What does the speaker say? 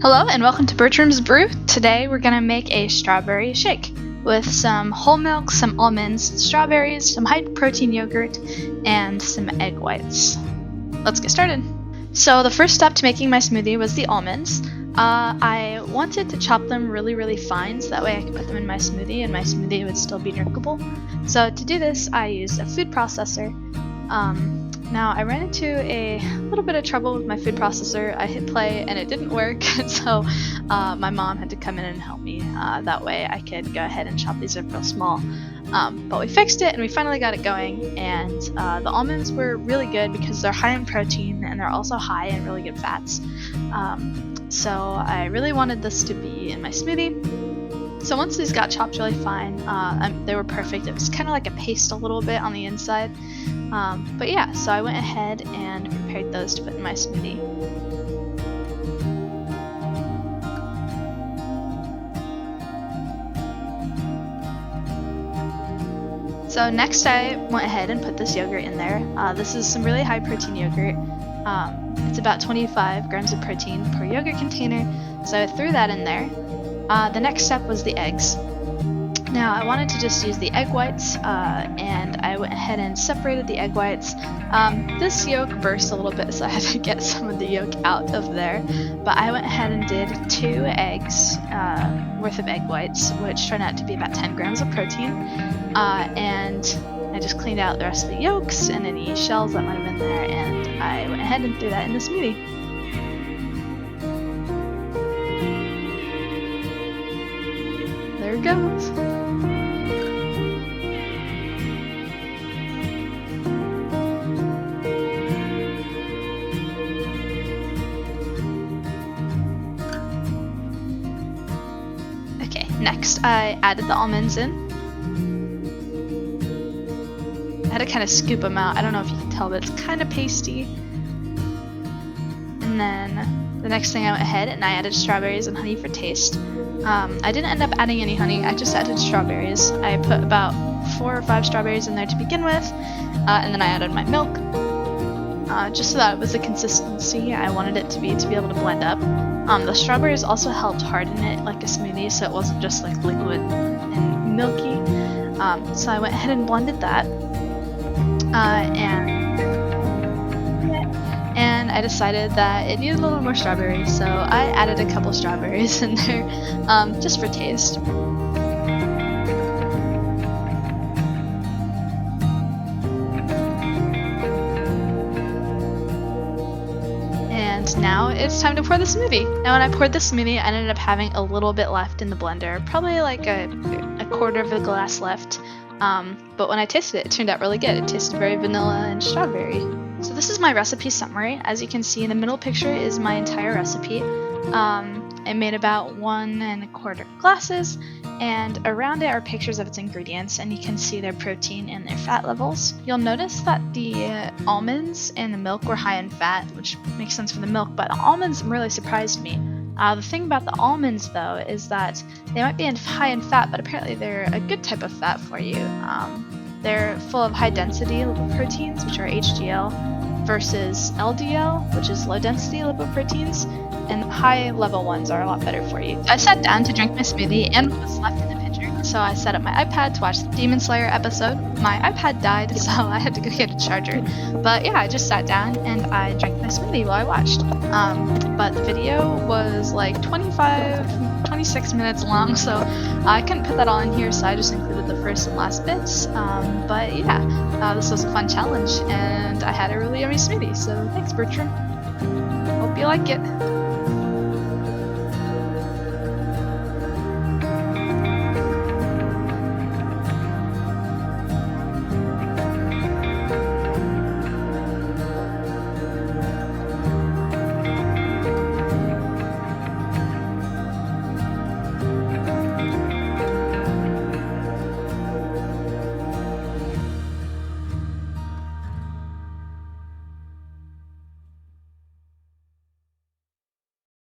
Hello and welcome to Bertram's Brew. Today we're gonna make a strawberry shake with some whole milk, some almonds, strawberries, some high protein yogurt, and some egg whites. Let's get started. So the first step to making my smoothie was the almonds. I wanted to chop them really fine so that way I could put them in my smoothie and my smoothie would still be drinkable. So to do this I used a food processor. Now I ran into a little bit of trouble with my food processor. I hit play and it didn't work, so my mom had to come in and help me. That way I could go ahead and chop these up real small. But we fixed it and we finally got it going, and the almonds were really good because they're high in protein and they're also high in really good fats. So I really wanted this to be in my smoothie. So once these got chopped really fine, they were perfect. It was kind of like a paste a little bit on the inside. But yeah, so I went ahead and prepared those to put in my smoothie. So next I went ahead and put this yogurt in there. This is some really high protein yogurt. It's about 25 grams of protein per yogurt container, so I threw that in there. The next step was the eggs. Now I wanted to just use the egg whites, and I went ahead and separated the egg whites. This yolk burst a little bit, so I had to get some of the yolk out of there, but I went ahead and did 2 eggs worth of egg whites, which turned out to be about 10 grams of protein, and I just cleaned out the rest of the yolks and any shells that might have been there, and I went ahead and threw that in the smoothie. There it goes. Okay, next I added the almonds in. I had to kind of scoop them out. I don't know if you can tell, but it's kind of pasty. And then the next thing I went ahead and I added strawberries and honey for taste. I didn't end up adding any honey, I just added strawberries. I put about 4 or 5 strawberries in there to begin with, and then I added my milk. Just so that it was the consistency I wanted it to be able to blend up. The strawberries also helped harden it like a smoothie, so it wasn't just like liquid and milky. So I went ahead and blended that. And I decided that it needed a little more strawberries, so I added a couple strawberries in there, just for taste. And now it's time to pour the smoothie. Now when I poured the smoothie, I ended up having a little bit left in the blender, probably like a quarter of a glass left. But when I tasted it, it turned out really good. It tasted very vanilla and strawberry. So this is my recipe summary. As you can see, in the middle picture is my entire recipe. I made about 1 1/4 glasses, and around it are pictures of its ingredients, and you can see their protein and their fat levels. You'll notice that the almonds and the milk were high in fat, which makes sense for the milk, but the almonds really surprised me. The thing about the almonds, though, is that they might be high in fat, but apparently they're a good type of fat for you. They're full of high-density lipoproteins, which are HDL, versus LDL, which is low-density lipoproteins, and high-level ones are a lot better for you. I sat down to drink my smoothie and what was left in the pitcher, so I set up my iPad to watch the Demon Slayer episode. My iPad died, so I had to go get a charger. But yeah, I just sat down and I drank my smoothie while I watched. But the video was like 26 minutes long, so I couldn't put that all in here, so I just included the first and last bits. But yeah, this was a fun challenge, and I had a really yummy smoothie, so thanks, Bertram. Hope you like it.